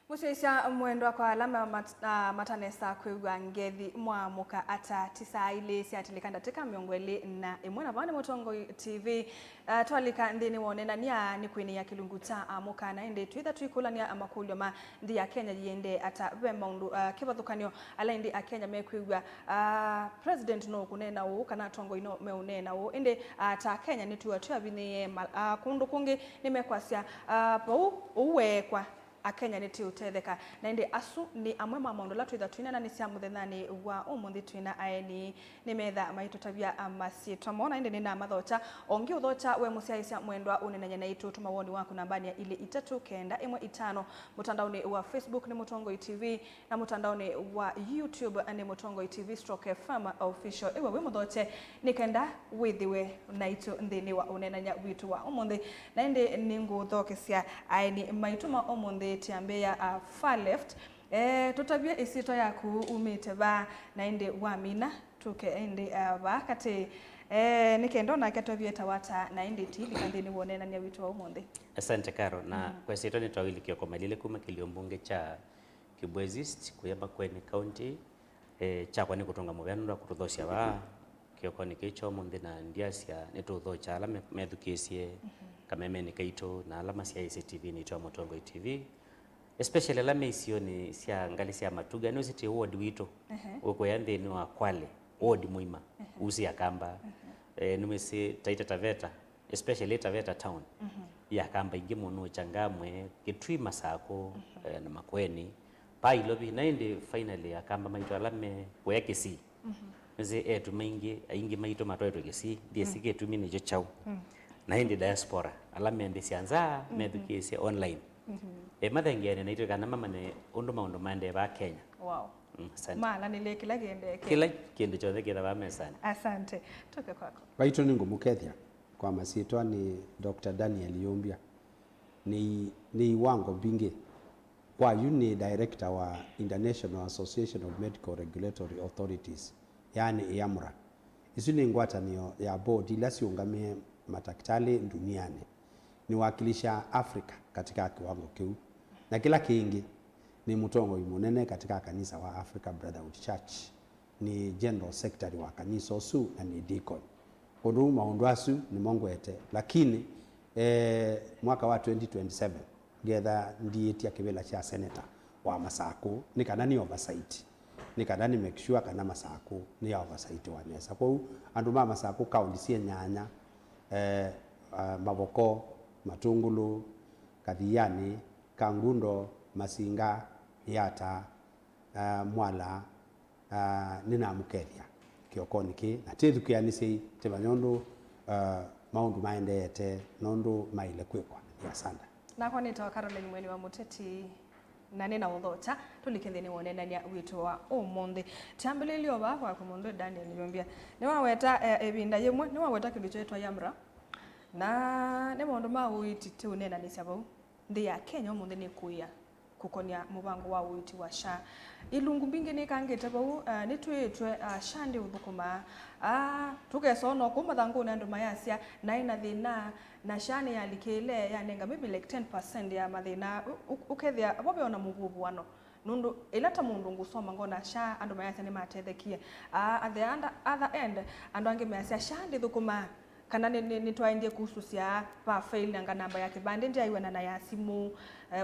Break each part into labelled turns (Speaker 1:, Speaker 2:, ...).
Speaker 1: Mushisha mwendo kwa alama matanesa kwigwa ngethi mwamuka ata tisa ile siatilikanda teka miongweli na imwana bani Mutongo TV twalika ndini wonena niya ni kwini ya kilunguta amuka na ende twitha twikulania amakulyo ma ndi ya Kenya yende ata bemaundu kibathukanio ala ndi Kenya mekwigwa president no kunena wo kana tongo ino meunena wo ende ata Kenya ni tuwa twabine kundu kungi nimekwasia pau uwekwa Akenya niti utetheka na indi asu ni amwe mamondo la twitha twina na ni cia muthethani wa umuthi twina aeni ni metha maitotavia amasi twamona indi ni na mathocha ongi uthocha we musiaisia mwendwa unenanya na itu tumawoni wako nambani ya ile 3915 mutandaoni wa Facebook ni Mutongo TV na mutandaoni wa YouTube ni Mutongo TV /FM official ewe we muthoche nikenda withiwe na itu ndini wa unenanya witu wa umuthi na indi ningu thokesia aeni maituma umuthi tiambea far left tutabia isito yaku umite ba na inde wamina tuke inde ba kati nikendo na katobia tawata na inde tili kandini wonena ni witu wa umuthi.
Speaker 2: Asante Karo na kwa sito ni twawili kioko malile kuma kiliombunge cha Kibwezi East kuyamba kweni county cha kwani kutunga mubyanu kututhosia ba kioko ni kicho umuthi na ndiasia nituthocha ala methukisie kameme ni kaito na alama cia ICTV ni twa Mutongo TV especially alama isio ni cia ngali cia matuga no city ward wito uko yande ni wa Kwale ward muima uzi ya kamba numesi Taita Taveta especially Taveta town ya kamba ingi muno changamwe Kitui Masako na Makweni pailobi na indi finally ya kamba maito alame kwa Kisii nze tumaingi ingi maito matweto Kisii ndiye sige tumine jo chau na hindi diaspora alame ndi sianza medukisi online mathengene naitwe kana mama ne undu mande ba Kenya.
Speaker 1: Wow. Mala nile kila gende
Speaker 2: kila kindu chothe kitha ba mesani.
Speaker 1: Asante toke kwako.
Speaker 3: Baito ningo mukethia kwa masitwa ni Dr. Daniel Yombia ni wango bingi kwa yuni director wa International Association of Medical Regulatory Authorities yani IAMRA isuni ngwatanio ya board ila siungamie madaktari duniani ni wakilisha Afrika katika kiwango kiu na kila kingi ni Mutongo munene katika kanisa wa Africa Brotherhood Church ni general secretary wa kanisa osu na ni deacon kundu maundwasu ni mongwete lakini mwaka wa 2027 getha ndietia kibela cha senator wa Masako ni kana ni oversight ni kana ni make sure kana Masako ni oversight wa nesa kwa andu ma Masako kaunti cie nyanya Maboko, Matungulu, Kathiani, Kangundo, Masinga, Yata, Mwala, nina mukethia kiokoniki na tethukianisi tebanyondo maundu maendete nondu maile kwekwa ya sanda
Speaker 1: na kwa nita Caroline mweni wa muteti na nina uthocha tulikendeni wonena ni witu wa umuthi tambelelio ba kwa kumundu Daniel Yombia ni waweta ebinda yemwe ni waweta kindu chetwa IAMRA na ne mondo ma uitite unena ni sababu ndi ya Kenya umuthi ni kuya kukonia mubango wa uiti wa SHA ilungu mbingi ni kangete bau ni twetwe SHA ndi uthukuma tugeso no kuma thangu na ndo mayasia na ina thina na SHA ni yalikele yanenga maybe like 10% ya mathina ukethia bobe ona mugubu wano nundu ilata mundu ngusoma ngona SHA ando mayasia ni matethekie at the other end ando ange mayasia SHA ndi thukuma kana ni twaindie kuhususia pa fail nga namba yake bande ndia iwe na ya simu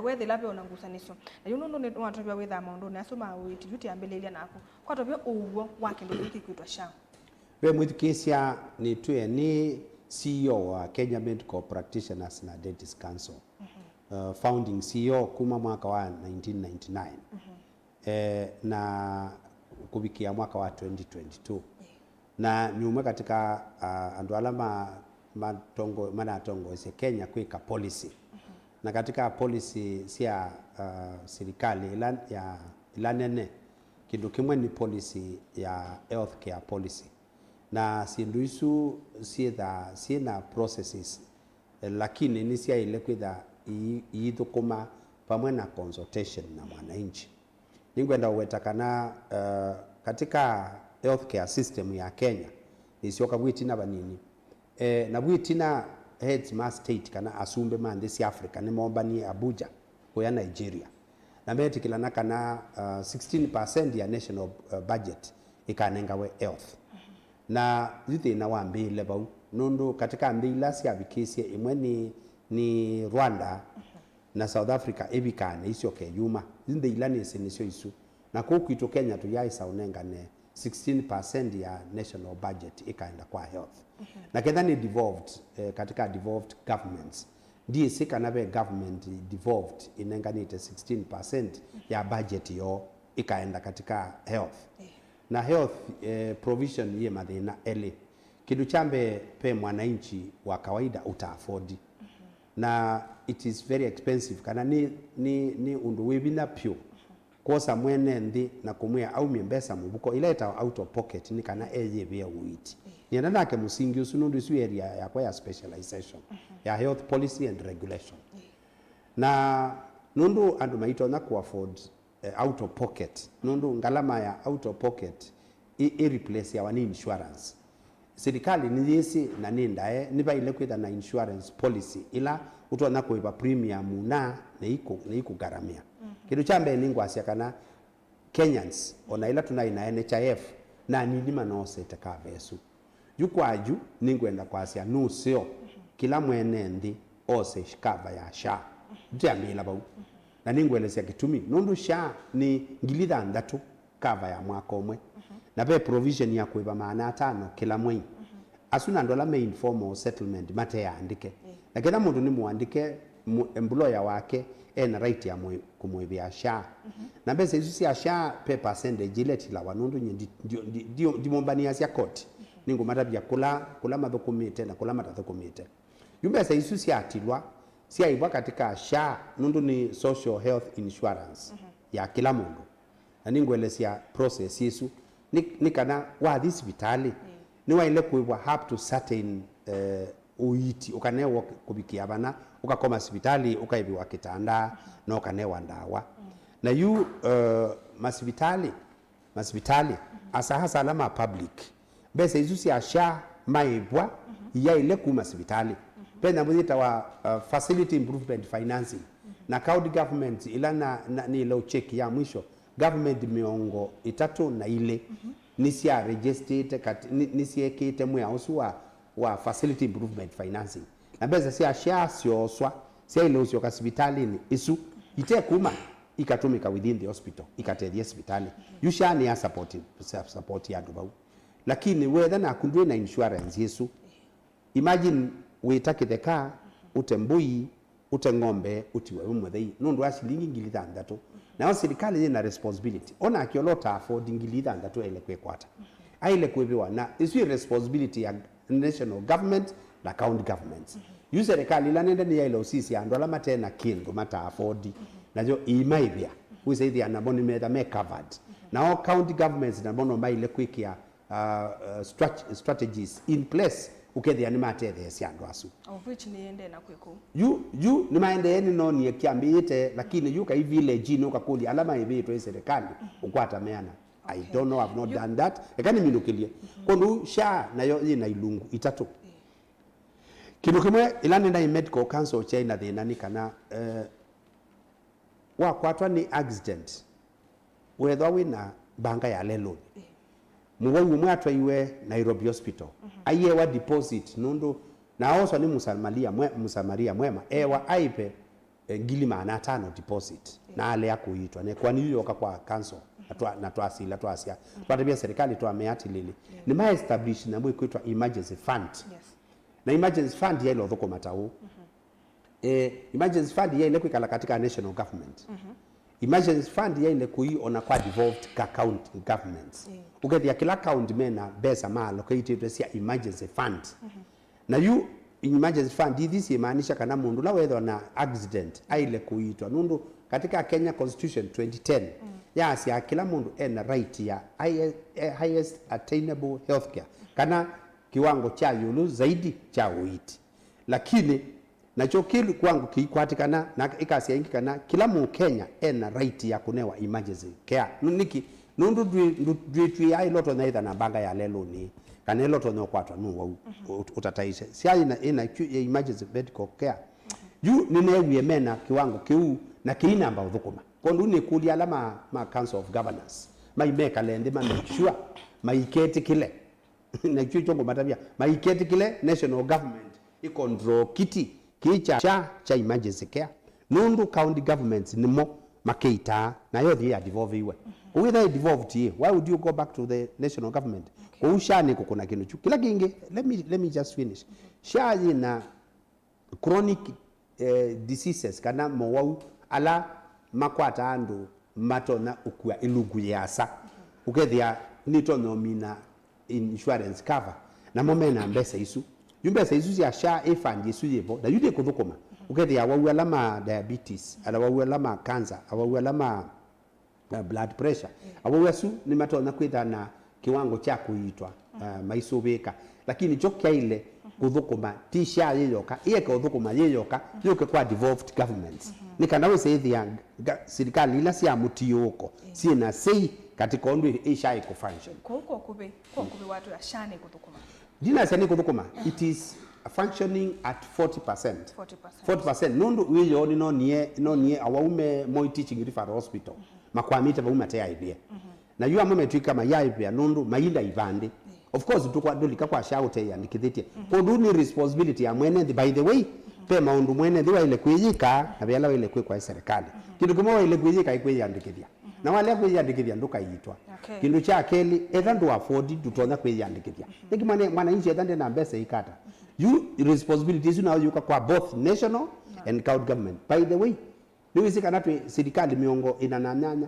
Speaker 1: wethe labe ona ngusanisho na yuno ni watobya wetha maundu na soma witi yuti ambelelia nako kwa tobya uwo wake ndo hiki kuitwa SHA
Speaker 3: we mwithikisia ni tue ni CEO wa Kenya Medical Practitioners na Dentists Council founding CEO kuma mwaka wa 1999 na kubikia mwaka wa 2022 na nyuma katika andu alama manatongo ise Kenya kwika policy na katika policy sia serikali ilanene kindu kimwe ni policy ya healthcare policy na sindu isu sina processes lakini ni sia ile kwitha ithukuma pamwe na consultation na mwananchi ningwenda uwetakana katika healthcare system ya Kenya nisioka bwitina banini na bwitina heads ma state kana asumbe mande si Africa ni mombani Abuja kwa Nigeria na metikilana kana 16% ya national budget ikanengawe health na yuthi na wambile bau nundu katika mbila cia bikisia imwe ni Rwanda na South Africa ebikane icio ke yuma zinde ilani sinicio isu na kukitu Kenya tuyaisa unengane 16% ya national budget ikaenda kwa health na kedha ni devolved katika devolved governments ndiye sika nabe government devolved inenganite 16% ya budget yo ikaenda katika health na health provision ye madhina ele kidu chambe pe mwananchi wa kawaida uta afford na it is very expensive kana ni undu wibina pyo kosa mwene ndi na kumwea au miembesa mubuko ileta out of pocket ni kana eye bia uiti ni nanda ke musingi usunundu isu area ya kwa ya specialization ya health policy and regulation na nundu andu maito na ku afford out of pocket nundu ngalama ya out of pocket replace ya wani insurance serikali ni yesi na nindae niba ile kwitha na insurance policy ila utona kuiba premium na iko garamia kidu chambe ningwasia kana Kenyans ona ila tuna ina NHIF na nilima no sete ka besu yukwaju ningwenda kwasia nusio kila mwene ndi ose shikaba ya sha ndiamila bau na ningwelezea kitumi nundu sha ni ngilitha ndatu kava ya mwaka omwe na be provision ya kuiba maana 5 kila mwezi asuna ndola main formal settlement mate ya andike na kila mtu ni muandike employer wake ena right ya kumwibia sha na bese isu sia sha pe percentage ile tila wanundu ndi mombania sia court ningo matabia kula madhokumite na kula matadhokumite yumbesa isu sia atilwa sia ibwa katika sha nundu ni social health insurance ya kila mundu na ningwelesia process isu ni kana wa this vitali ni wa ile kuibwa up to certain uiti ukanewa kubikia bana ukakoma hospitali ukaibiwa kitanda na ukanewa ndawa na yu masibitali asa hasa alama public bese izusi asha maibwa ya ile kuma hospitali pena muzita wa facility improvement financing na county government ila ni ile check ya mwisho government miongo 3 na ile nisia registered nisiekite mwa uswa wa facility improvement financing na beza sia share sioswa sia ile usio hospitali ni isu ite kuma ikatumika within the hospital ikatedia hospitali yusha ni support ya dubu lakini whether na kundwe na insurance yesu imagine we take the car utembui utengombe utiwe umwethei nundu wa shilingi ngilitha ndatu na serikali ina responsibility ona akiolota afford ngilitha ndatu ile kwekwata aile kwebiwa na isu responsibility ya national government na county governments yu serikali la nenda ni ile usisi andola matena kindu mata afford najo imaibia we say the anaboni me covered now county governments na bono mai ile kwikia strategies in place ukethia ni matethe cia andu asu
Speaker 1: of which ni ende na kwiku
Speaker 3: yu ni maende ni no ni kiambiite lakini yu kai village ni ukakuli alama ibitwe serikali ukwata meana I don't know, I've not done that ekani minukilie kondu sha nayo ina ilungu itatu kindu kimwe ilani na medical council chaina thina ni kana wa kwatwa ni accident wethwa wina banga ya lelo muwe umwe atwaiwe Nairobi hospital aiye wa deposit nundu na oso ni musamaria mwema ewa aipe ngili maana 5 deposit na ale yakuitwa ne kwani hiyo kwa council na twasila twasia twatebia serikali twameati lili ni ma establish na mwe kwitwa emergency fund na emergency fund ya ile thoko matau emergency fund ya ile kwikala katika national government emergency fund ya ile kuiona kwa devolved county governments ukethia kila county mena besa ma allocated cia emergency fund na you emergency fund this imaanisha kana mundu la wetho na accident aile kuitwa nundu katika Kenya Constitution 2010 ya sia kila mundu ena right ya highest attainable healthcare kana kiwango cha yulu zaidi cha uiti lakini nacho kilu kwangu kikwatikana na ikasia ingi kana kila mu Kenya ena right ya kunewa emergency care niki nundu dwi ya iloto na ida na banga ya lelo ni kana iloto no kwatwa nu utataisha sia ina emergency medical care yu ninewie mena kiwango kiu na kina amba uthukuma kondu ni kulia ala ma council of governors maimeka lende ma make sure maiketi kile na chongo matabia maiketi kile national government control kiti kicha cha emergency care nundu county governments nimo makeita na yo thia devolve iwe whether devolved here why would you go back to the national government ushane kuna kinu chu kila kingi let me just finish shaji na chronic diseases kana mowau ala makwata andu matona ukua ilugu yasa ukethia nito nomina insurance cover na momena mbesa isu yumbesa isu ya sha efandi isu yebo da yude kuthukuma ukethia wawu alama diabetes ala wawu alama cancer awawu alama blood pressure awawu asu ni matona kwitha na kiwango cha kuitwa maisubika lakini jokia ile kuthukuma tisha yeyoka iyeka uthukuma yeyoka yoke kwa devolved governments nikanawe seithia serikali ila cia mutiuko sina sei katika ondu ishai ku function
Speaker 1: kwa kube watu ya shane kuthukuma
Speaker 3: dina shane kuthukuma it is functioning at 40% nundu wiyo ni no nie awaume Moi Teaching Referral Hospital makwamite bauma te idea na yu amame twika mayaipe nundu mainda ivande of course tukwa ndulika kwa shaute ya nikithitie kondu ni responsibility ya mwene by the way pe maundu mwene thiwa ile kwijika na biala ile kwi kwa serikali kindu kimo ile kwijika ikwiyandikithia na wale kwiyandikithia nduka yitwa kindu cha keli etha ndu afford tutonya kwiyandikithia niki mwana inji etha na mbesa ikata you responsibilities you now yuka kwa both national and county government by the way niwisi kana tu serikali miongo ina na nyanya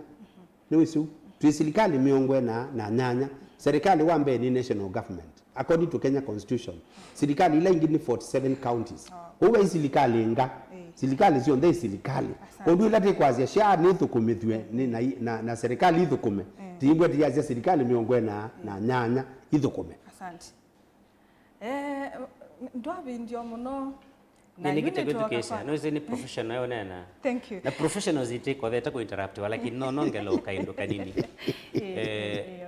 Speaker 3: niwisi tu serikali miongo na nyanya serikali wambe ni national government according to Kenya constitution serikali ile ingine 47 counties huwa serikali nga serikali sio ndai serikali kondu ilate kwazia sha ni thukumithwe ni na serikali ithukume timbwe tiazia serikali miongo na nyanya ithukume
Speaker 1: asante ndwabi ndio muno
Speaker 2: na nikite kwetu kesa no ni professional yo nena
Speaker 1: thank you
Speaker 2: na professionals itiko theta ku interrupt lakini no ngelo kaindo kanini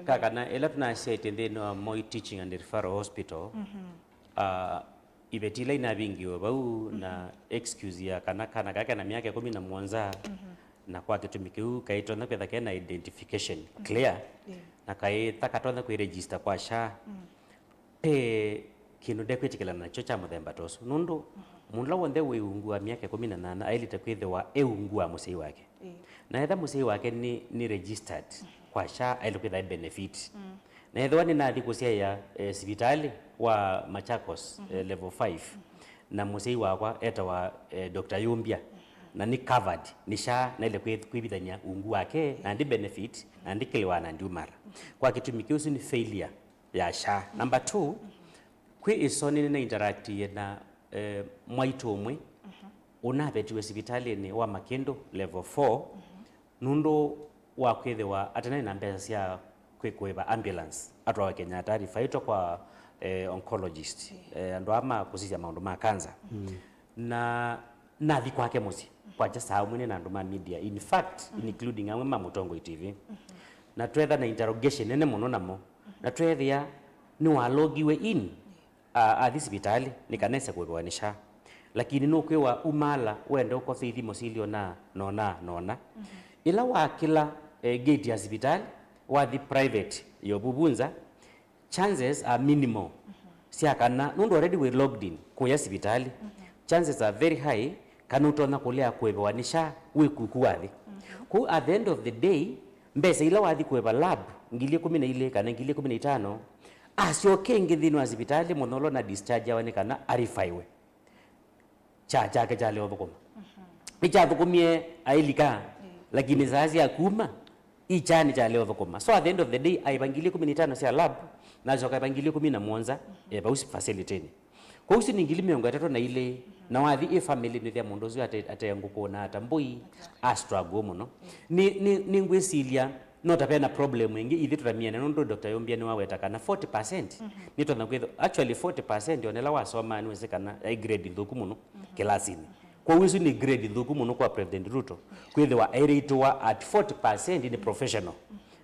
Speaker 2: kaka na ela tuna site ndeno Moi Teaching and Referral Hospital ibetila ina bingi bau na excuse ya kana kaka na miaka 17 na kwa kitumikiu kaitwa na kwetha kana identification clear na kaita katona ku register kwa sha kinu dekwetikela na chocha muthemba tosu nundu munla wonde weungua miaka 18 ailita kwithiwa eungua musei wake na etha musei wake ni registered kwa sha ailukwitha benefit na etha ni nathi kusia ya sibitali wa Machakos level 5 na musei wakwa eta wa Dr. Yumbia na ni covered ni sha na ile kwibithania ungu wake na ndi benefit na ndi kiliwana ndi umara kwa kitumikio ni failure ya sha number 2 kwi isoni na interact na mwaitu umwe unabetiwe sibitali wa Makendo level 4 nundo wa kwithiwa atana na mbesa cia kwikweva ambulance atwa Kenya taarifa ito kwa oncologist andu ama kusisia maundu ma cancer na nathi kwake musi kwa jasa mwene na andu ma media in fact including amwe ma Mutongo TV na twetha na interrogation nene muno namo na twethia ni walogiwe in sibitali nikanesa kwewanisha lakini no kwewa umala wenda uko thimo silio na nona ila wakila gate ya sibitali wa the private yo bubunza chances are minimal siakana nundo already we logged in kuya sibitali chances are very high kanutona kulea kwewanisha we kukuwathi ku at the end of the day mbesa ila wathi kweva lab ngilie 14 kana ngilie 15 asio kengi thino asibitali monolo na discharge yaonekana arifaiwe cha ke jale obokoma picha thukumie ailika lakini zazi akuma ichani jale obokoma so at the end of the day aibangilie 15 cia lab na zoka bangilie 11 bausi facility kwa usi ningili miongo atatu na ile na wathi family ni thia mundu zio atengu kuona atambui struggle muno ni ngwesilia no tapena problem ingi ithi turamia na ndo Dr. Yumbia ni waweta kana 40% ni tona kwetho actually 40% onela wasoma ni wesekana a grade thuku muno kilasini kwa wisu ni grade thuku muno kwa President Ruto kwetho wa airito at 40% ni professional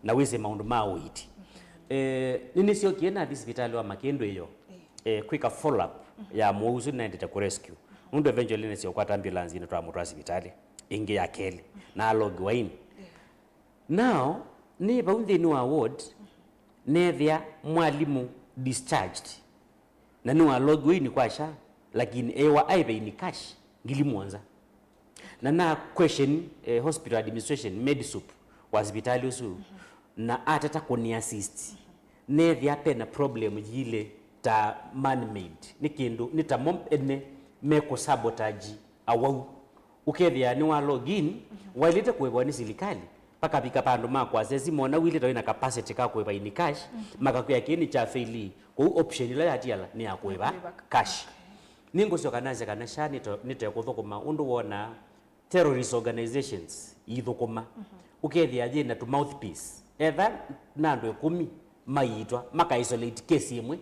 Speaker 2: na wese maundu ma witi nini sio kiena hospital wa Makendo hiyo quick follow up ya muuzu na ndita ku rescue ndo eventually ni sio kwa ambulance ina twa mutwa hospitali ingi ya keli na log wine now ni baundi ni award nethia mwalimu discharged na ni log wine kwa sha lakini ewa aibe ni cash ngili mwanza na question hospital administration medisup wa hospitali usu na atata kuni assist nethia pena problem yile ta man made ni kindu ni ta mom ene meko sabotage awau ukethia ni wa login walite kwebwa ni serikali paka pika pandu makwa sesi mona wile toina capacity ka kweba in cash makakuya kini cha faili kwa option ila yatiala ni ya kweba cash ningo sio kanaze kana shani nito kuthukuma undu wona terrorist organizations ithukuma ukethia je na to mouthpiece etha nando 10 maitwa maka isolate case imwe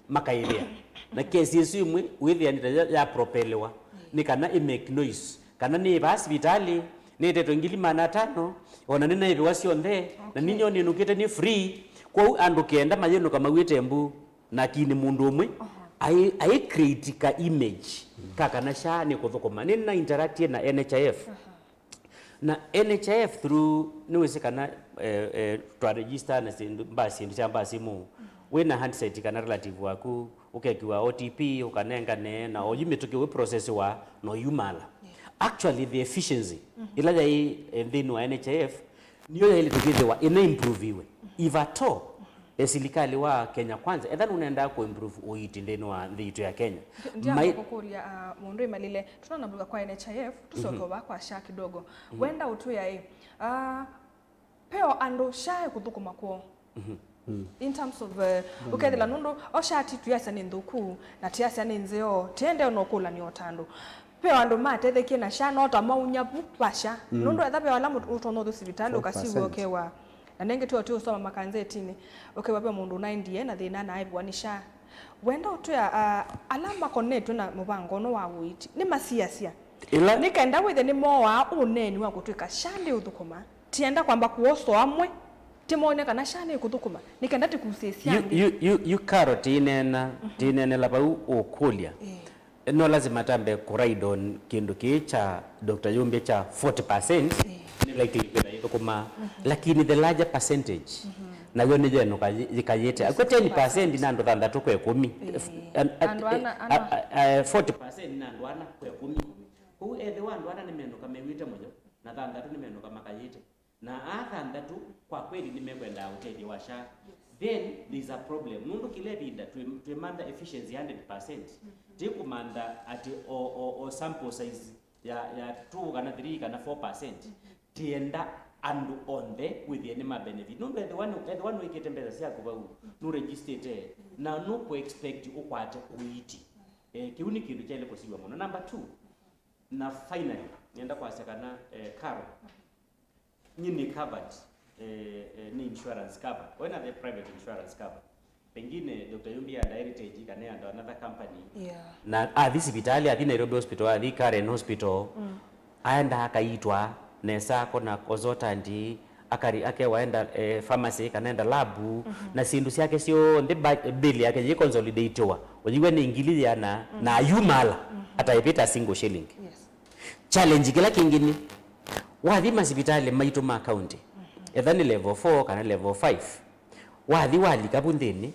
Speaker 2: makaithia na case isu imwe withia ni ya propelewa ni kana make noise kana ni hospitali ni teto ngili mana 5 ona nina hivi wasio ndhe na ninyo ni nukite ni free kwa andu kenda mayeno kama witembu na kini mundu umwe ai create ka image kaka na sha ni kuthukuma ni na interact na NHIF na NHIF through niweze kana to register na basi ndamba simu wena handset kana relative waku ukekiwa OTP ukanenga ne na oyimetoke we process wa no yumala actually the efficiency ila ya ndini wa NHIF niyo ile tukithewa ina improve iwe if at all serikali wa Kenya kwanza ethan unaenda ku improve uiti ndini wa nditu ya Kenya
Speaker 1: ndio kukuria mundu imalile tunanabuga kwa NHIF tusokoba kwa sha kidogo wenda utu ya peo ando sha kuthukuma kwa in terms of ukethila nundu oshati tuyasa ni nthuku na tiasa ni nzeo tende onokula ni otando peo ando matethekie na sha nota maunyapu basha nundu etha peo ala utono thu hospitali ukasiwo kewa na nenge tu usoma makanzetini ukewa mundu 90 na thina na aibwanisha wenda utuya alama connect na mubango no wa witi ni masiasia ila nikaenda withe ni moa uneni wa gutwika shandi uthukuma tienda kwamba kuoso amwe timone kana shani kuthukuma nikaenda tikusesia
Speaker 2: you carrot inena tinene la bau okulia no lazima tambe kuride on kindu kicha Dr. Yumbe cha 40% ni likely kwenda ithukuma lakini the larger percentage na yo ni jeno kayete ako 10% na ndo thanda to kwe 10 40% na ndo ana kwe 10 hu the one ndo ana ni mendo kama wite moja na thanda tu ni mendo kama kayete na athanda tu kwa kweli nimekwenda utedi washa then there's a problem nundu kilebinda to manda efficiency 100% tikumanda ati o sample size ya 2 kana 3 kana 4% tienda and on the with the anima benefit no the one we get mbeza sia kuba no register na no ko expect ukwate uiti kiuni kindu cha ile posiwa mono number 2 na finally nienda kwa sekana Karo nyini covered ni insurance cover when are the private insurance cover pengine Dr. Yumbi and Heritage kana and another company na hospitali ati Nairobi hospital ati Karen hospital aenda akaitwa nesa kona kozota ndi akari ake waenda pharmacy kanaenda labu na sindu yake sio ndi bill yake consolidatewa wajiwe ni ingiliana na yumala ataipita single shilling challenge kila kingine wathi hospitali maito ma county ethani level 4 kana level 5 wathi wali kabundeni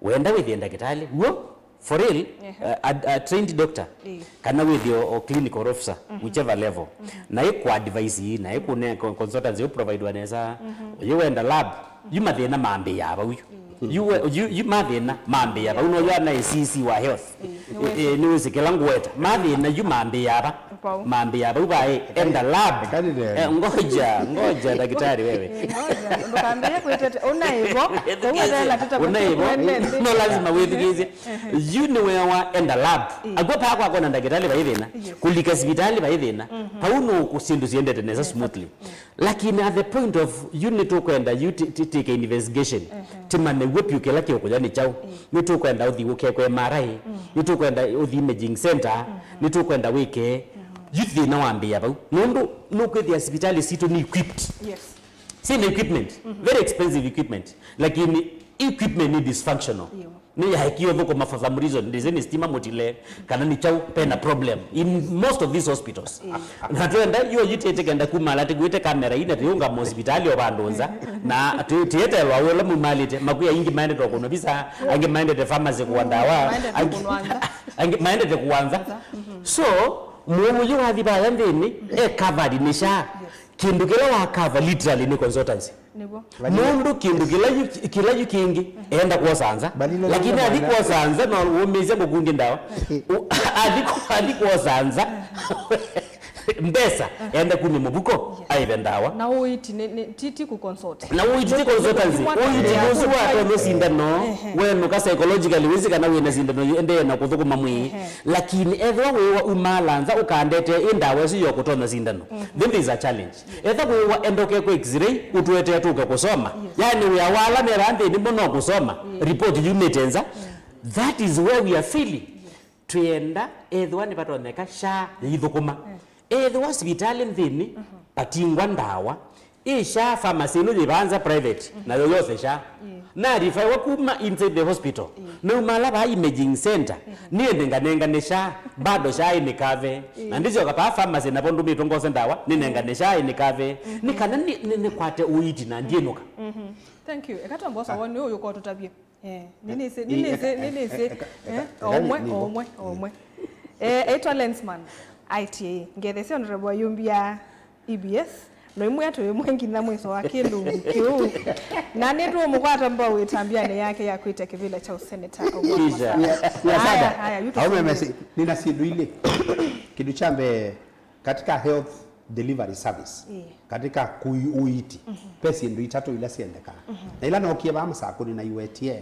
Speaker 2: wenda withienda kitali wo for real a trained doctor kana with your clinical officer whichever level na iko advice hii na iko ne consultants you provide waneza you wenda lab you mathina mambe yaba uyu you mathina mambe yaba uno ya na CC wa health ni usikela ngweta mathina you mambe yaba ubae enda lab ngoja daktari wewe
Speaker 1: ngoja ndokaambia kuitete una hivyo
Speaker 2: no lazima wethigize you know wa enda lab agopa kwa kona daktari baithina kulika hospitali baithina pauno kusindu siendete neza smoothly lakini at the point of you need to kwenda you take investigation timane wepuke laki okujani chao ni tu kwenda uthi ukekwe MRI ni tu kwenda uthi imaging center ni tu kwenda wike youth na wambia ba nundu nukwethia hospitali situ ni equipped
Speaker 1: yes
Speaker 2: same equipment very expensive equipment lakini equipment ni dysfunctional ni haikio thoko mafathamurizo ndizeni stima motile kana ni chau pena problem in most of these hospitals na twenda yo yitete kenda kumala tigwite kamera ina tiunga mu hospitali obandonza na tiete wawela mu malite makuya ingi maende tokono bisa ange maende te pharmacy kuandawa ange maende te kuanza so mumu yo hadiba yandeni covered nisha kindu kila wa cover literally ni consultancy
Speaker 1: nibo
Speaker 2: mundu kindu kila yukingi enda kuosanza lakini adikuosanza no umeze mugunge ndawa adikuosanza mbesa enda kuni mubuko aibe ndawa
Speaker 1: na uiti titi ku consult
Speaker 2: na uiti consultancy uiti kuzuwa to sindano wenu ka psychologically wizika na wena sindano ende na kuthukuma mwi lakini ethwa wewa umalanza ukandete indawa si yokutona sindano then there is a challenge ethwa wewa endoke ku x-ray utwete atuka kusoma yani we awala nerande ni mono kusoma report unitenza that is where we are feeling tuenda ethwa ni patoneka sha yithukuma the hospital ndini patingwa ndawa isha pharmacy no jibanza private na yoyose sha na rifa kuma inside the hospital no mala ba imaging center niende nganenganisha bado sha inikave na ndizo kapa pharmacy na pondu mitongo ndawa ninenganisha inikave nikana ni kwate uiti na ndienuka
Speaker 1: thank you ekatombo so woni uyu ko tutabie nini se omwe etwa lensman ITA ngethese honorable yumbia EBS no imwe atu imwe ngina mwiso wa kilungu kiu na netu mukwata mbao witambiane yake ya kuita kivile cha useneta
Speaker 3: haya nina sindu ile kidu chambe katika health delivery service katika kuuiti pesi ndu itatu ila siendeka na ila no kieba amasakuni na UETA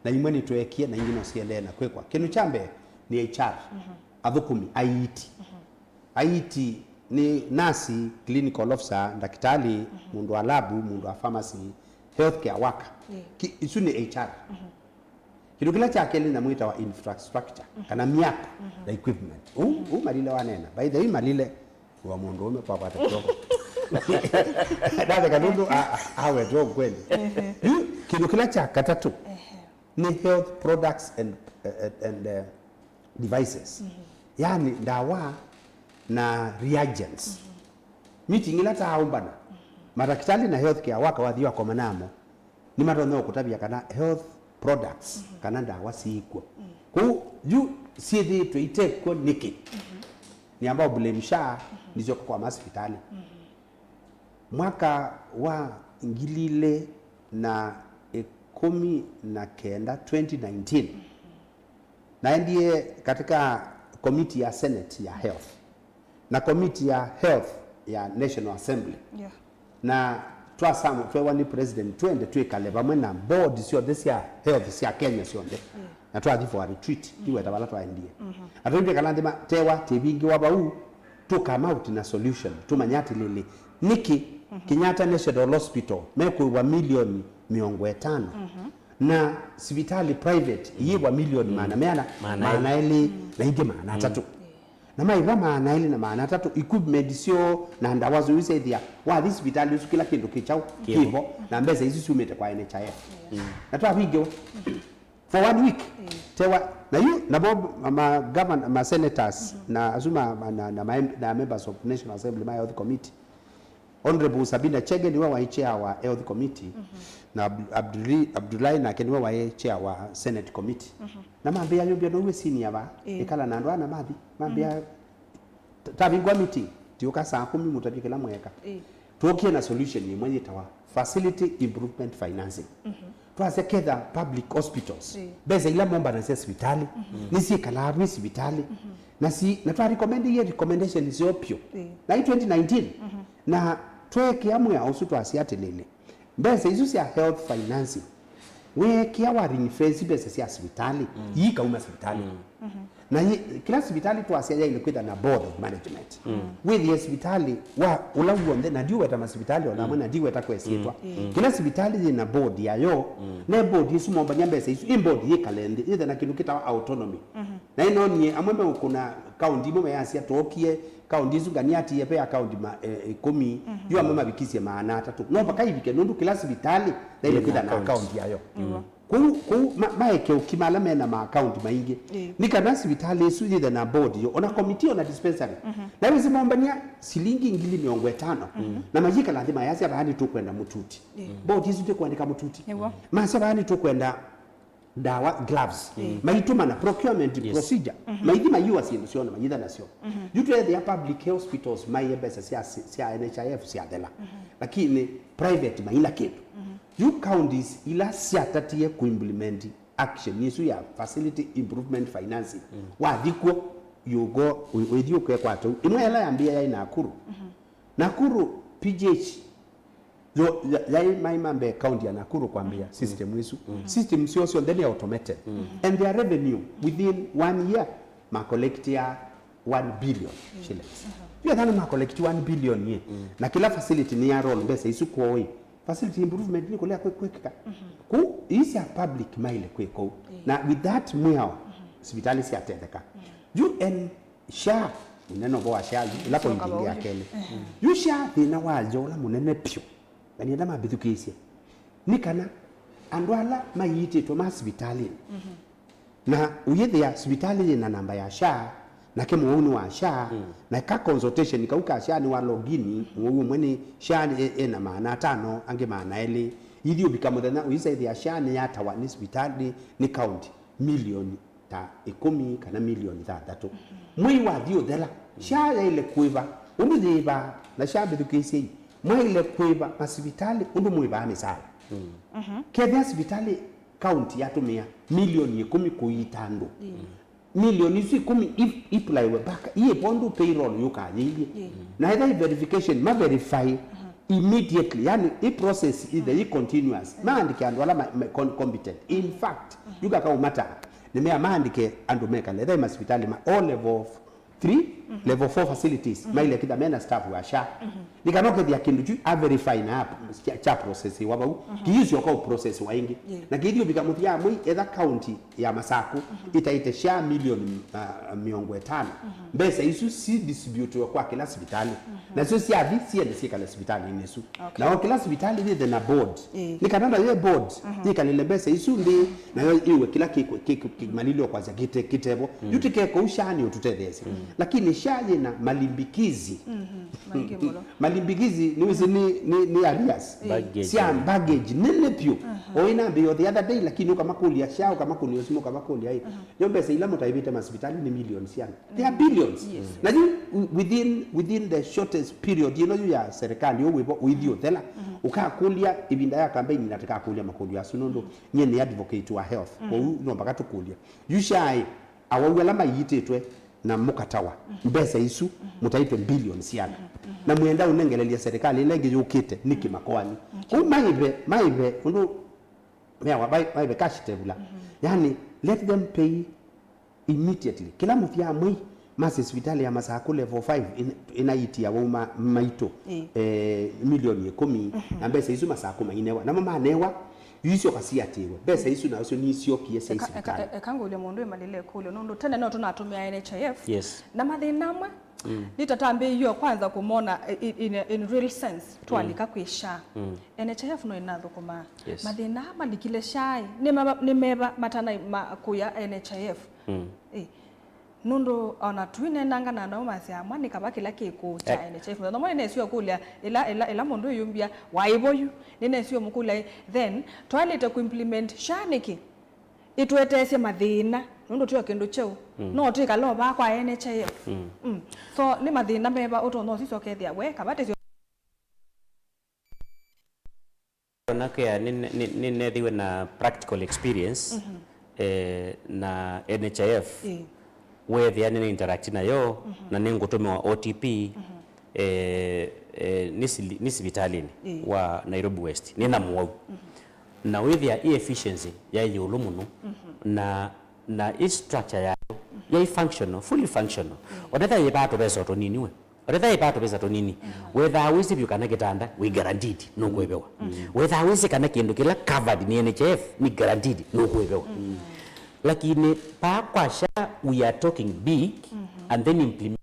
Speaker 3: na imwe ni tuekie na ingino siende na kwekwa kinu chambe ni HR athukumi IT ni nasi clinical officer daktari mundu wa labu mundu wa pharmacy healthcare worker isu ni HR kidu kila cha kile na muita wa infrastructure kana miaka na equipment malile wanena by the way malile wa mundu ume kwa pata kidogo dada kanundu awe do kweli kidu kila cha katatu ni health products and devices yani dawa na reagents meeting ila taumbana madaktari na healthcare waka wathiwa kwa manamo ni matonyo kutabia kana health products kana dawa siikwo ku you see the to take ko niki ni ambao bulemsha ndizo kwa hospitali mwaka wa ngilile na 19 2019 na ndiye katika committee ya Senate ya health na committee ya health ya National Assembly na twasamu twewani president twende twikale bamwe na board sio this ya health sia Kenya sionde na twathi for a retreat iwe tabala twaendie atende kana ndima tewa tibingi wabau tukama out na solution tumanyati lili niki Kenyatta National Hospital mekwa milioni 500 na hospitali private yiwa milioni maana ile na inge maana tatu na maiva maana ile na maana tatu equipment sio na ndawazo wisethia wa this hospitali kila kindu kichao kivo na mbeza hizi sumete kwa NHIF na twabigyo for 1 week tewa na you na bob ma governor ma senators na azuma na members of National Assembly my health committee Honorable Sabina Chege niwe wa chair wa health committee na Abdullahi na keniwe wa chair wa Senate committee na mambia yombia no we senior ba ikala na ndo ana mathi mambia tabingwa meeting tioka saa 10 mutabikela mweka tuokie na solution ni mwenye tawa facility improvement financing twaseketha public hospitals beza ila momba na hospitali nisi kala hospitali na twa recommend ye recommendation is opio na 2019 na tweke amu ya usu twasiatelele mbese isu sia health financing we kia wa ring-fence bese sia hospitali yika uma hospitali na kila hospitali twasia ile kwenda na board of management with the hospitali wa ulawonde na diwe ta hospitali ona mwana diwe ta kwesietwa kila hospitali ina board yayo na board isu momba nyambese isu board yikalende ile na kindu kita autonomy na ino ni amwembe kuna county mo yasia tokie kaunti zungani ati yepe account 10 yo amama bikisie maana tatu no paka ibike nundu kila hospitali na ile kwenda na account yayo ku maeke ukimala mena ma account maingi ni kana hospitali isu ile na board yo ona committee ona dispensary na hizo zimombania shilingi 500 na majika lazima yasi abandi tu kwenda mututi board hizo tu kuandika mututi masa abandi tu kwenda dawa gloves maituma na procurement procedure maidima yuwa siona majida nasio yutu ya public hospitals maiyebesa sia NHIF sia dela lakini private maila kitu you counties ila siatatie kuimplement action nisu ya facility improvement financing wadhiko yugo wedhiyo kwa kwato imwe yala yambia ya Nakuru Nakuru PGH yo ya maimambe county ya Nakuru kwambia system isu system sio ndani automated and their revenue within 1 year ma collect ya 1 billion shillings pia dhana ma collect 1 billion ye na kila facility ni ya role mbesa isu kwa oi facility improvement ni kulea kweka ku isi ya public maile kweko na with that mwao hospitali si atendeka you and sha neno bo sha ila ko ingia kele you sha thina wajo la munene pyo bani ndama bithukisia nikana andwala mayite to hospitali na uyethe ya hospitali na namba ya sha na kemo unu wa sha na ka consultation kauka sha ni wa login uyu mwene sha na maana 5 ange maana ele ili ubikamuthana uyisa ya sha ni yatawa ni hospitali ni county milioni ta 10 kana milioni 3 mwi wa dio dela sha ile kuiva umudhiba na sha bithukisia mwi ile kuiva hospitali undu mwiba misala kede hospitali county yatumia milioni 10 kuitando milioni 10 iplaiwe baka iye pondu payroll yuka yili na either verification ma verify immediately yani i process either continuous maandike andu wala competent in fact yuka ka umata nimea maandike andu meka le them hospitali ma all level 3 level 4 facilities maile kida mena staff wa sha nikanoke dia kindu a verify na hapo cha process wabau kiyizo kwa process waingi na kidio bikamutia mwi either county ya Masaku itaite sha milioni 500 mbesa isu si distribute kwa kila hospitali na sio si avisi ya kila hospitali inesu na kila hospitali ni na board nikananda ile board nikanile mbesa isu ndi na iwe kila kimalilo kwa za kitebo yutike kwa ushani ututedesi lakini shaje na malimbikizi malimbikizi ni arias sia baggage nene pio oina bio the other day lakini kama kulia shao kama kuniosimo kama kulia hii yombe ila mtaibita hospitali ni millions yani there are billions na within the shortest period you know ya serikali yo wibo with you tela ukakulia ibinda ya campaign nataka kulia makulia sunondo nyene advocate wa health kwa no mpaka tukulia yushai awawela mayitetwe na mukatawa mbesa isu mutaipe billions yana na muenda unengelelia serikali lenge yukite niki makoani maibe undu mewa maibe cash tebula yani let them pay immediately kila mufia mwi masi hospitali ya Masaku level 5 inaiti ya wuma maito milioni 10 na mbesa isu Masaku mainewa na mama anewa yisyo kasiatewe besa isu na sio nisyo kiese hospitali
Speaker 1: kango ule mundu emalile kule nondo tena no tunatumia NHIF
Speaker 2: yes
Speaker 1: na mathinamwe nitatambe hiyo kwanza kumona in real sense twalika kwisha NHIF no inathukuma mathina malikile shai ni meba matana makuya NHIF nundo ona twine nanga na no masya mwani kabakila kiku cha NHIF no mwana nesio kulia ila mundu yumbia waiboyu nesio mukula then twalete ku implement shaniki itwetese mathina nundo tuyo kendo cheu no tika lo ba kwa NHIF so ni mathina meba utono siso kethia we kabate sio
Speaker 2: onake ni nethiwe na practical experience na NHIF whether yani interact nayo na ningutumiwa OTP ni sibitalini wa Nairobi West nina muwau na whether efficiency ya yulu muno na structure ya functional fully functional onatha yebato beso to nini we onatha yebato beso to nini whether wisi byukana kitanda we guaranteed no kwebewa whether wisi kana kindu kila covered ni NHIF ni guaranteed no kwebewa lakini pa kwasha we are talking big and then implement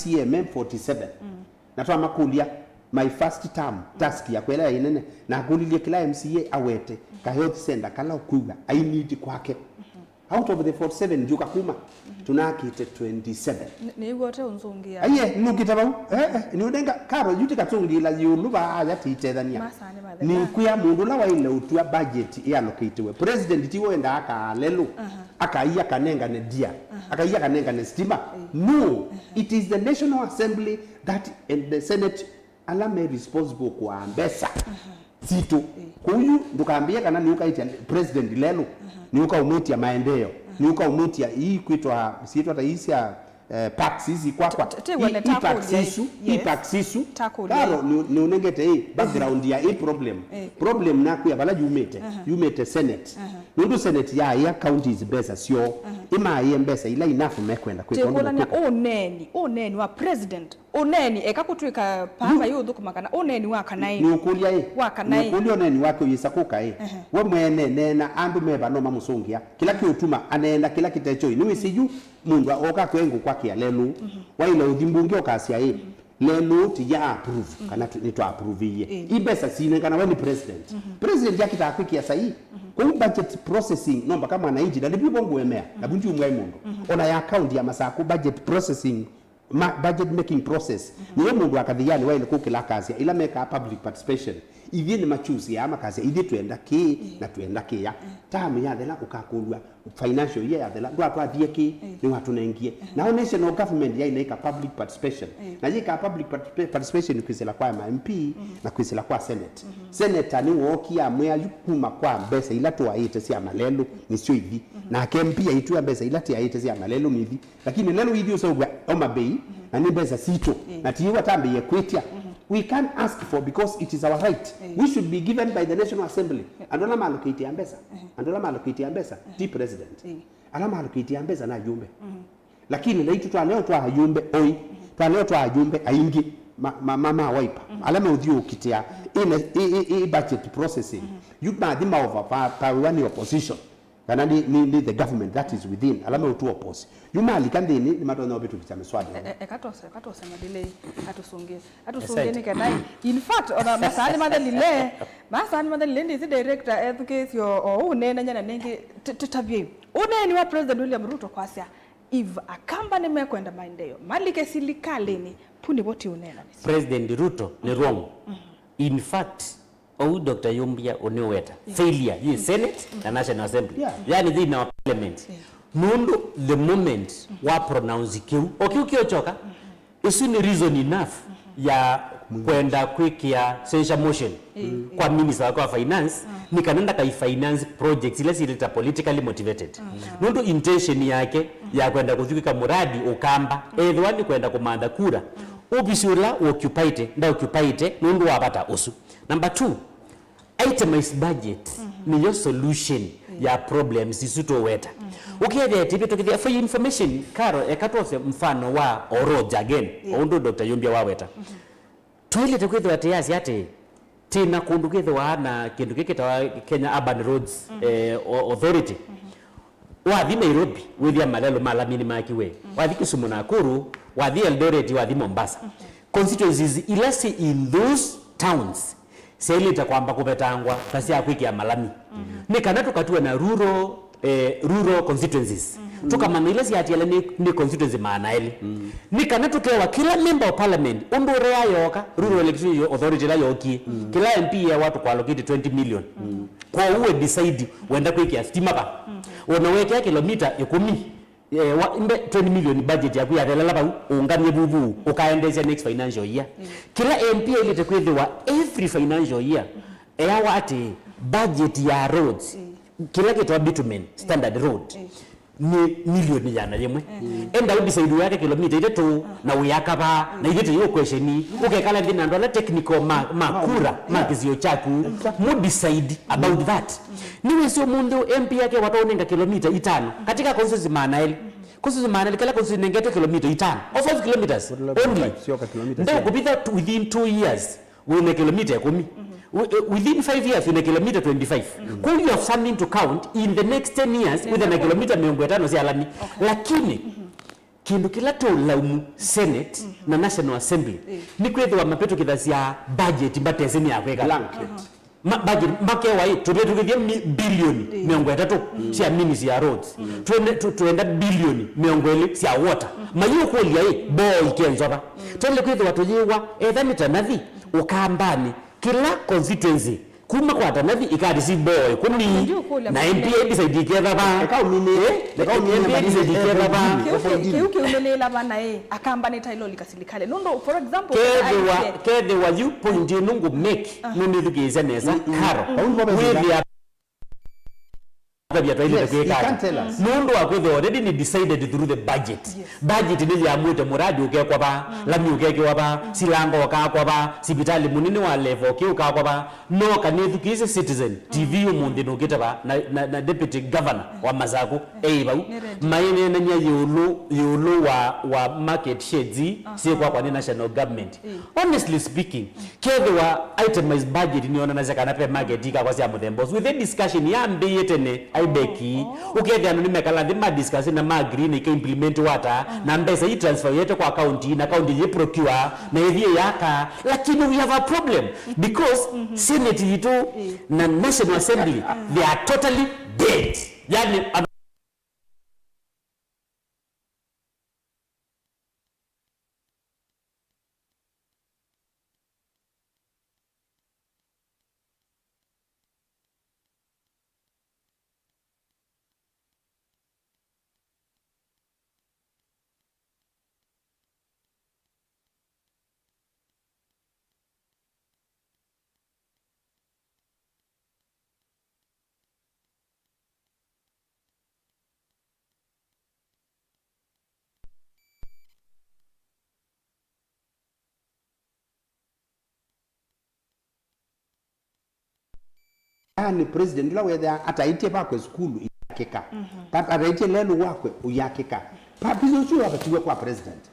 Speaker 3: MCA mem 47 na twa makulia my first term task ya kwela inene na kulilie kila MCA awete ka health center kala kuga I need kwake out of the 47 njuka kuma tunakite 27
Speaker 1: ni wote unzungia
Speaker 3: aye nukita bau ni udenga karo yuti katungila yuluba aya titethania ni kuya mundu la waile utua budget ya allocate we president tiwo enda aka lelu akaiya kanenga ne dia akaiya kanenga ne stima no it is the National Assembly that and the Senate alame responsible kwa mbesa situ kuyu ndukambia kana ni ukaita president lelu ni ukaumutia maendeleo ni ukaumutia hii kuitwa siitwa taisia tax hizi kwa taxisu karo ni unengete hii background ya hii problem na kuya bala yumete senate nundu senate ya counties besa sio ima ya mbesa ila enough mekwenda
Speaker 1: kwa oneni wa president oneni ekakutwika pamba yuthu kumakana oneni wakanai
Speaker 3: ni ukulia wakanai ni ukulia oneni wake yisakuka we mwene nena andu meba no mamusungia kila kiutuma anenda kila kitecho ni wisiju mundu oka kwengu kwa kia lelu waile udhimbungi okasia lelu tija approve kana nito approve ye ibesa sine kana we ni president yake tafikia sahi kwa budget processing nomba kama anainji na ndipo ngwemea na bunju umwe mundu ona ya account ya masaku budget processing budget making process niyo mundu akadhiani waile kukila kazi ila make public participation ivye ni machuzi ya makazi ithi tuenda ki na tuenda ki ya tamu ya thela ukakulwa financial year ya thela ndo atwathie ki ni watu nengie na national government ya inaika public participation na yika public participation kwisela kwa MP na kwisela kwa senate ni wokia mwe ayukuma kwa mbesa ila tu aite sia malelu ni sio hivi na KMP aitu ya mbesa ila ti aite sia malelu ni hivi lakini lelu hivi usogwa Homa Bay na ni mbesa sito na tiwa tambe yekwetia we can't ask for because it is our right. We should be given by the National Assembly. Andola malokiti ambesa. Andola malokiti ambesa. Ti president. Ala malokiti ambesa na yumbe. Lakini na itu twa leo twa yumbe oi. Twa leo twa yumbe aingi mama wipe. Ala me udio kitia in budget processing. You ma di ma over pa opposition. Kana ni the government that is within alama utu oppose yuma alikande ni matona obetu kitameswadi
Speaker 1: ekatose delay atusungeni kadai in fact ona masani madalile ndi director educate yo unene nyana nengi tutabie uneni wa president William Ruto kwasya if akamba nemekwenda maendeleo malike silikaleni pundi boti unena
Speaker 2: President Ruto ni wrong in fact Dr. Yumbia Oniweta failure ye Senate na National Assembly yani they in our parliament mundu the moment wa pronounce kiu okiochoka isu ni reason enough ya kwenda kwikia censure motion kwa minister wa finance nikanenda kai finance projects ile sileta politically motivated mundu intention yake ya kwenda kuthika muradi ukamba edwani kwenda kumanda kura obisula occupied mundu wapata usu. Number 2, itemized budget ni your solution ya problems isuto weta. Ukienda tipi tukithia for information karo ekatose mfano wa Oroja again ondo Dr. Yumbia waweta. Toilet kwithwa tiasi ate tina kundu kwithwa na kindu kikita Kenya Urban Roads Authority. Wathi Nairobi withia malelo malamini makiwe. Wathi Kisumu Nakuru, wathi Eldoret, wathi Mombasa. Constituencies ilasi in those towns selita kwamba kupetangwa kasi ya kwiki ya malami nikana tukatuwa na rural constituencies tukamana ilasi ya tiala ni constituency maana ili nikana tukewa kila member of parliament undure ya yoka rural election authority la yoki kila MP ya watu kwa allocate 20 million kwa uwe decide wenda kwiki ya stima pa unawekea kilomita 10 20 million budget ya kuyathelela ba unganie bubu ukaendezea next financial year kila MP ile tekwethwa every financial year ewa ati budget ya roads kila kitu bitumen standard road ni milioni yana yemwe enda udecide yake kilomita ile tu na uyakaba na ile tu question ukekala ndina ndola technical makura makizio chaku mu decide about that niwe sio mundu MP yake wataonenga kilomita 5 katika constituency maana kila constituency nengete kilomita 5 or 5 kilometers only ndio kupita within 2 years wene kilomita 10 within 5 years wene kilomita 25 could you have something to count in the next 10 years with a kilomita 500 si alami lakini kindu kila to laumu Senate na National Assembly ni kwethwa mapeto kithacia budget mbatezeni ya kwega
Speaker 3: blanket
Speaker 2: budget makewa hii tubethugithia bilioni 30 cia mini cia roads tuenda bilioni 20 cia water mayo kulia hii boy kenzoba tele kwethwa tuyiwa ethanita nathi ukambani kila constituency kuma kwa tanathi ikadi si boy kuni na MPA decide kera ba
Speaker 3: ka umine
Speaker 2: MPA decide kera ba
Speaker 1: kiuke umelela bana akambani tailo likasilikale nondo for example
Speaker 2: kede wa you point nungu make nuni thukiza neza karo with Mundu akwethe already ni decided through the budget. Budget ni ya mwete muradi ukekwa ba, lami ukekwa ba, silango wakakwa ba, sibitali munini wa level ukekwa ba, no kanethu kise citizen TV umundi nukita ba na deputy governor wa Mazaku ba maine na nya yolo wa market shades si kwa national government. Honestly speaking, kethe wa itemized budget ni ona na zakana pe market ika kwa sia muthembos with the discussion ya mbe yetene beki ukethia no nimekala thima discuss na ma agree ni implement water na mbesa hii transfer yetu kwa account na account ye procure na ethie yaka lakini we have a problem because Senate yitu na National Assembly they are totally dead yani
Speaker 3: ni president la wetha ataitie bakwe skulu yakeka ataitie lelo wakwe uyakeka papizo chuo abatiwe kwa president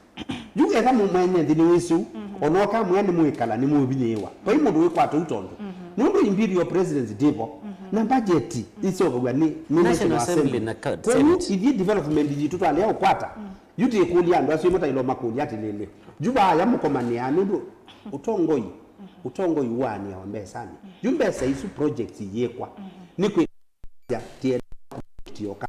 Speaker 3: yu etha mumanye ndini wisu onoka mwene mwikala ni mubinyewa kwa hiyo mundu wikwa tutondo mundu imperial president divo na budget isogwa ni National Assembly na Senate ithi development jitu twale ukwata yuti kulia ndo asimo tailo makuli atilele juba ya mukomania ndu utongoi wani ya mbesani jumbesa isu project yekwa ni kwe ya tioka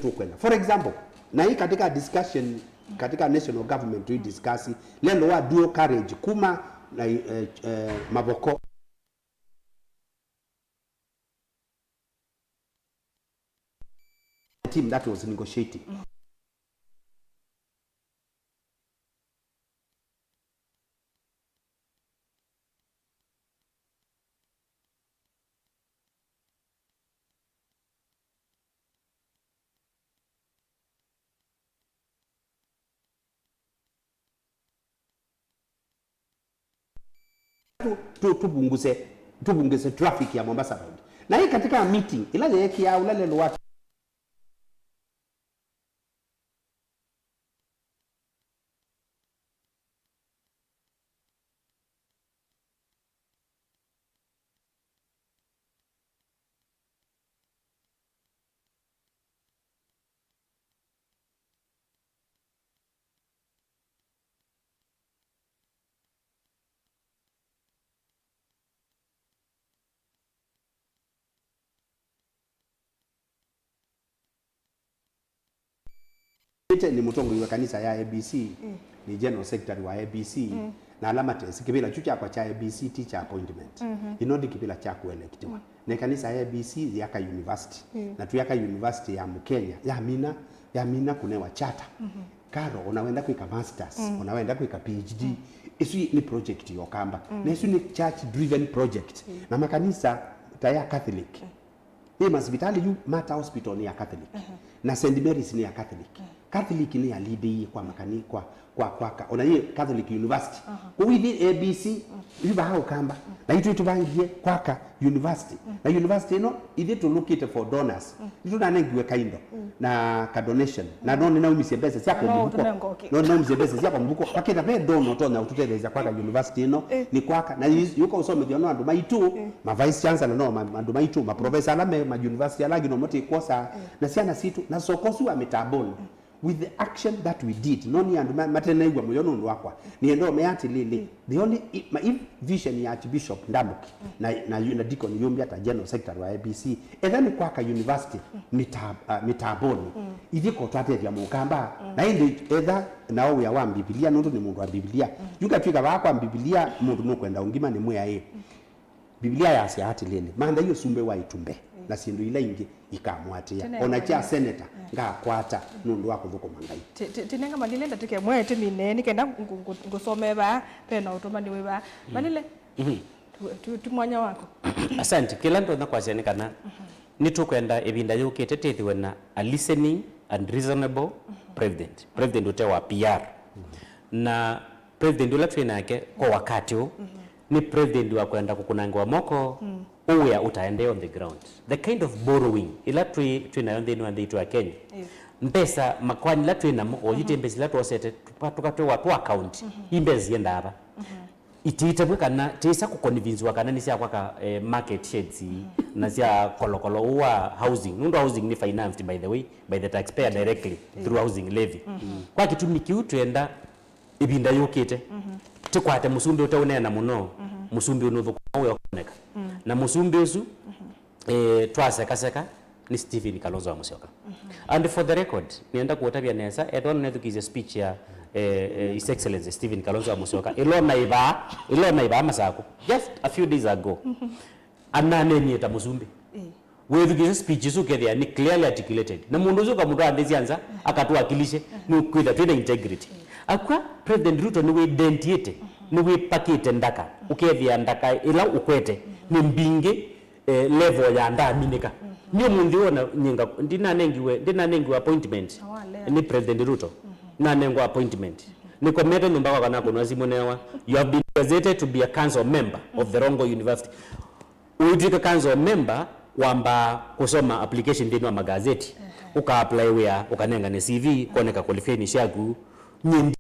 Speaker 3: tukwenda for example na hii katika discussion katika national government we discuss lelo wa dual carriage kuma na Mavoko team that was negotiating tubunguze traffic ya Mombasa Road. Na hii katika meeting ila yeki ya ulale lwatu ni mutongo wa kanisa ya ABC ni general secretary wa ABC na alama tesi kibila chucha kwa cha ABC teacher appointment inodi kibila cha kuelektiwa na kanisa ya ABC yaka university na tuyaka university ya Mkenya ya Mina kunewa chata karo unawenda kuika masters unawenda kuika PhD isu ni project yokamba na isu ni church driven project na makanisa taya Catholic hii hospitali yu Mata Hospital ni ya Catholic na St Mary's ni ya Catholic Catholic ni ya lidi kwa makani kwa ona hii Catholic University kwa hivi ABC hivi hao kamba na itu tubangie kwaka university na university ino ithi tulukite for donors itu na nengiwe kaindo na ka donation na no na umisie pesa cia kumbuko no umisie pesa cia kumbuko pakita be dono tona ututeleza kwaka university ino ni kwaka na yuko usome thio no andu maitu ma vice chancellor no andu maitu ma professor na ma university alagi no moti kosa na ciana situ na sokosu wa mitaboni with the action that we did noni andu matena igwa moyo nundu wakwa ni endo meati lili the only if vision ya Archbishop Ndamuki na Deacon Yumbi ata general secretary wa ABC then kwaka university mitaboni ithiko twatethia mukamba na indi etha nawe ya wa Biblia nundu ni mundu wa Biblia yuka twika bakwa Biblia mundu nukwenda ungima ni mwe ya Biblia ya siati lili manda hiyo sumbe wa itumbe na sindu ile ingi ikamwatia ona cha senator ngakwata nundu wako thuko mangai
Speaker 1: tinenga malile ndatike mwete mineni kenda ngusome ba pena utoma niwe ba malile tumwanya wako
Speaker 2: asante kila ndo na kwazeni kana nitukwenda ebinda yukete tethiwe na a listening and reasonable president utewa PR na president ula twina yake kwa wakati ni president wa kwenda kukunangwa moko uwe utaende on the ground the kind of borrowing ila twina yonde ni wande itwa Kenya mpesa makwani la twina mo yite mpesa la twosete tukatwe watu account imbezi yenda hapa itite bwekana tisa ku convince wakana ni sia kwaka market shades na sia kolokolo wa housing nundo housing ni financed by the way by the taxpayer directly through housing levy kwa kitu nikiutwenda ibinda yukite tukwate musumbi utaunena muno musumbi unuthu kwa ukoneka na musumbi usu twaseka ni Stephen Kalonzo wa Musyoka and for the record nienda kuotabia nesa edon nethukize speech ya His Excellency Stephen Kalonzo wa Musyoka ilona iba masako just a few days ago anane nieta musumbi wethukize speech isu kethia ni clearly articulated na mundu usu kamundu andezianza akatuwakilishe ni kwitha twina integrity akwa President Ruto ni we dentiete ni we pakete ndaka ukethia ndaka ila ukwete ni mbinge level ya ndaminika ni mundu ona nyinga ndinanengiwe appointment ni President Ruto na nengo appointment ni komete nyumba kwa kana kuna simunewa you have been gazetted to be a council member of the Rongo University uitika council member wamba kusoma application dinu wa magazeti uka apply where ukanenga ni CV koneka qualify shagu nyindi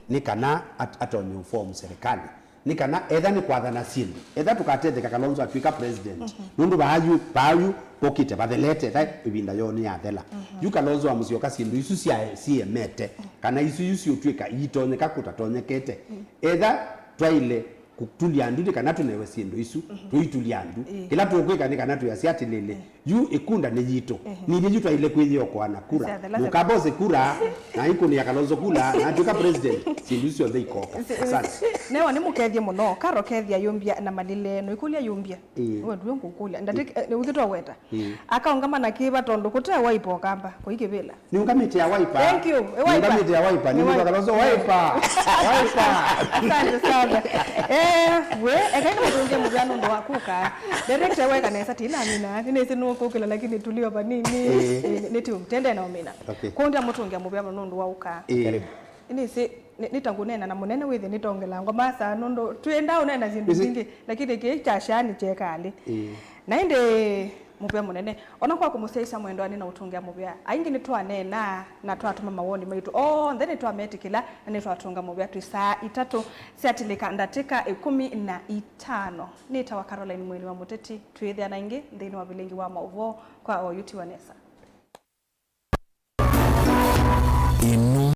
Speaker 3: ni kana atoni inform serikali ni kana edha ni kwathana sindu edha tukatetheka Kalonzo atwika president nundu bayu pokite bathelete tha ibinda yoni ya thela yu Kalonzo wa Musyoka sindu isu cia mete kana isu utwika itonyeka kutatonyekete edha twaile kutulia ndu kana tunewe sindu isu tuitulia ndu kila tukwika ni kana tuyasiati lele yu ikunda ni yito ni yito ile kwithio kwa na kura mukaboze kura na iko ni ya Kalonzo kula na tuka president sindu isu they ko asante
Speaker 1: newa ni mukethie muno karo kethia Yumbia na malile no ikulia Yumbia we ndu ngukulia ndati ukitwa weta akaungama na kiba tondu kuta waipa kamba ko ikebela
Speaker 3: ni ungamite ya waipa
Speaker 1: thank you
Speaker 3: ungamite ya waipa ni Kalonzo waipa
Speaker 1: asante sana we ekaina mutunge mujano ndo wakuka director weka nesa tina mina nese no kokela lakini tuliwa banini neti umtende na omina kondia mutunge mubya ndo wauka karibu inisi nitangunena na munene withi nitongela ngoma sa nondo twenda unena zindu zingi lakini kichashani chekali na inde mubya munene ona kwa kumuseisa mwendo ani na utungia mubya aingi nitwanena na twatuma mawoni maitu then twametikila na twatunga mubya tu saa 3 siatilika ndatika 15 nitawa Caroline Mwini wa Muteti twithia na ingi ndini wa bilingi wa mauvo kwa oyuti wanesa